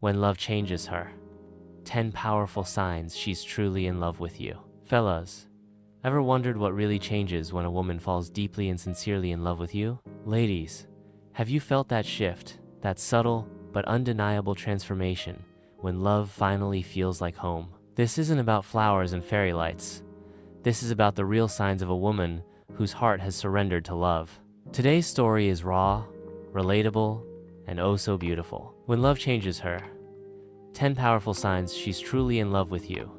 when love changes her. 10 powerful signs she's truly in love with you. Fellas, ever wondered what really changes when a woman falls deeply and sincerely in love with you? Ladies, have you felt that shift, that subtle but undeniable transformation when love finally feels like home? This isn't about flowers and fairy lights. This is about the real signs of a woman whose heart has surrendered to love. Today's story is raw, relatable, and oh so beautiful. When love changes her, 10 powerful signs she's truly in love with you.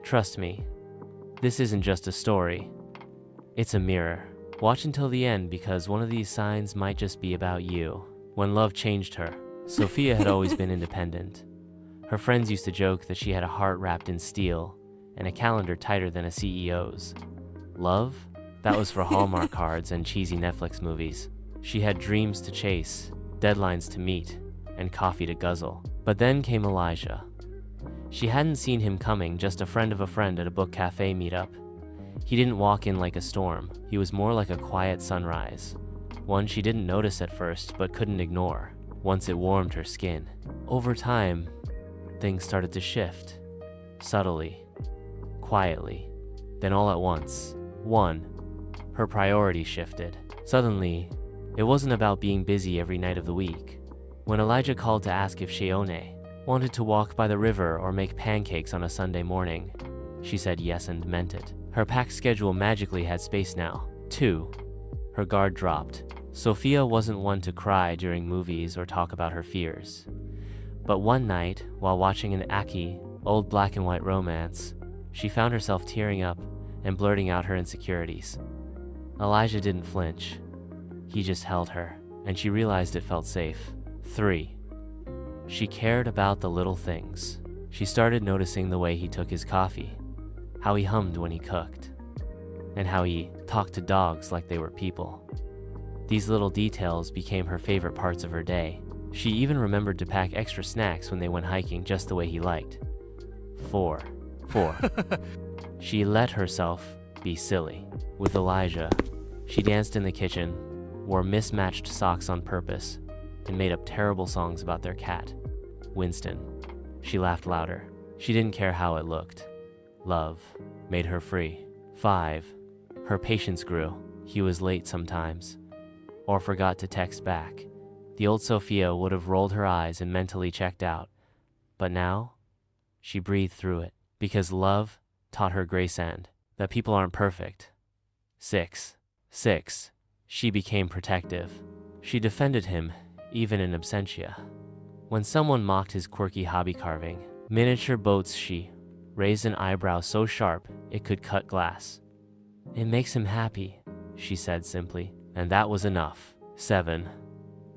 Trust me, this isn't just a story. It's a mirror. Watch until the end because one of these signs might just be about you. When love changed her, Sofia had always been independent. Her friends used to joke that she had a heart wrapped in steel and a calendar tighter than a CEO's. Love? That was for Hallmark cards and cheesy Netflix movies. She had dreams to chase, deadlines to meet, and coffee to guzzle. But then came Elijah. She hadn't seen him coming, just a friend of a friend at a book cafe meetup. He didn't walk in like a storm. He was more like a quiet sunrise. One she didn't notice at first, but couldn't ignore, once it warmed her skin. Over time, things started to shift. Subtly, quietly, then all at once. 1. Her priorities shifted. Suddenly, it wasn't about being busy every night of the week. When Elijah called to ask if Shione wanted to walk by the river or make pancakes on a Sunday morning, she said yes and meant it. Her packed schedule magically had space now. 2. Her guard dropped. Sofia wasn't one to cry during movies or talk about her fears. But one night, while watching an Aki, old black and white romance, she found herself tearing up and blurting out her insecurities. Elijah didn't flinch. He just held her, and she realized it felt safe. 3. She cared about the little things. She started noticing the way he took his coffee, how he hummed when he cooked, and how he talked to dogs like they were people. These little details became her favorite parts of her day. She even remembered to pack extra snacks when they went hiking just the way he liked. 4. She let herself be silly. With Elijah, she danced in the kitchen, wore mismatched socks on purpose, and made up terrible songs about their cat, Winston. She laughed louder. She didn't care how it looked. Love made her free. 5. Her patience grew. He was late sometimes, or forgot to text back. The old Sofia would have rolled her eyes and mentally checked out. But now, she breathed through it, because love taught her grace and that people aren't perfect. 6. She became protective. She defended him, even in absentia. When someone mocked his quirky hobby carving, miniature boats, she raised an eyebrow so sharp it could cut glass. It makes him happy, she said simply, and that was enough. 7.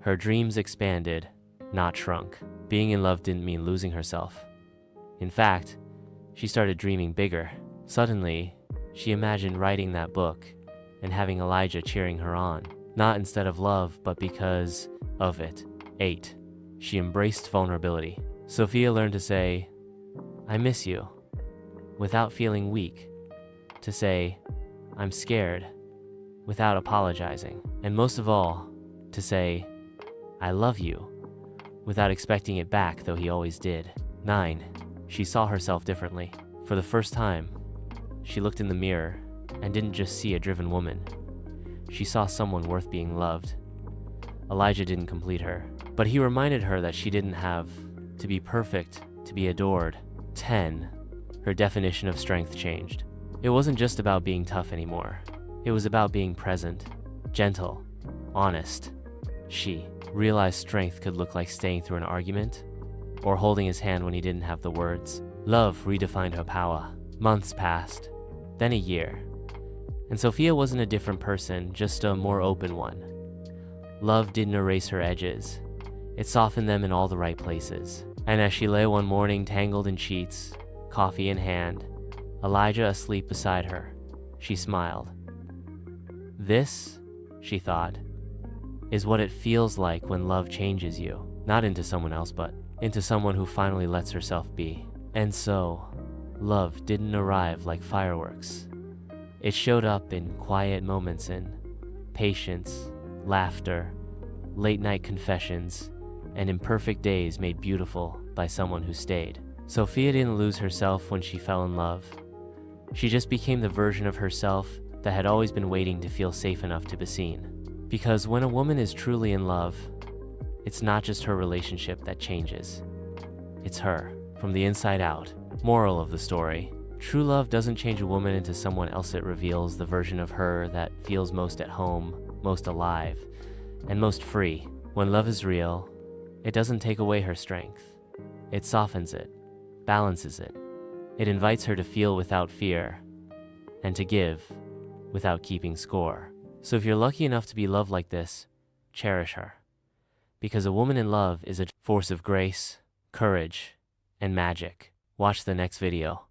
Her dreams expanded, not shrunk. Being in love didn't mean losing herself. In fact, she started dreaming bigger. Suddenly, she imagined writing that book and having Elijah cheering her on, not instead of love, but because of it. 8. She embraced vulnerability. Sofia learned to say, "I miss you," without feeling weak. To say, "I'm scared," without apologizing. And most of all, to say, "I love you," without expecting it back, though he always did. 9. She saw herself differently. For the first time, she looked in the mirror and didn't just see a driven woman. She saw someone worth being loved. Elijah didn't complete her, but he reminded her that she didn't have to be perfect to be adored. 10. Her definition of strength changed. It wasn't just about being tough anymore. It was about being present, gentle, honest. She realized strength could look like staying through an argument or holding his hand when he didn't have the words. Love redefined her power. Months passed, then a year. And Sofia wasn't a different person, just a more open one. Love didn't erase her edges. It softened them in all the right places. And as she lay one morning tangled in sheets, coffee in hand, Elijah asleep beside her, she smiled. This, she thought, is what it feels like when love changes you. Not into someone else, but into someone who finally lets herself be. And so, love didn't arrive like fireworks. It showed up in quiet moments, in patience, laughter, late-night confessions, and imperfect days made beautiful by someone who stayed. Sofia didn't lose herself when she fell in love. She just became the version of herself that had always been waiting to feel safe enough to be seen. Because when a woman is truly in love, it's not just her relationship that changes. It's her, from the inside out. Moral of the story: true love doesn't change a woman into someone else. It reveals the version of her that feels most at home, most alive, and most free. When love is real, it doesn't take away her strength. It softens it, balances it. It invites her to feel without fear, and to give without keeping score. So if you're lucky enough to be loved like this, cherish her. Because a woman in love is a force of grace, courage, and magic. Watch the next video.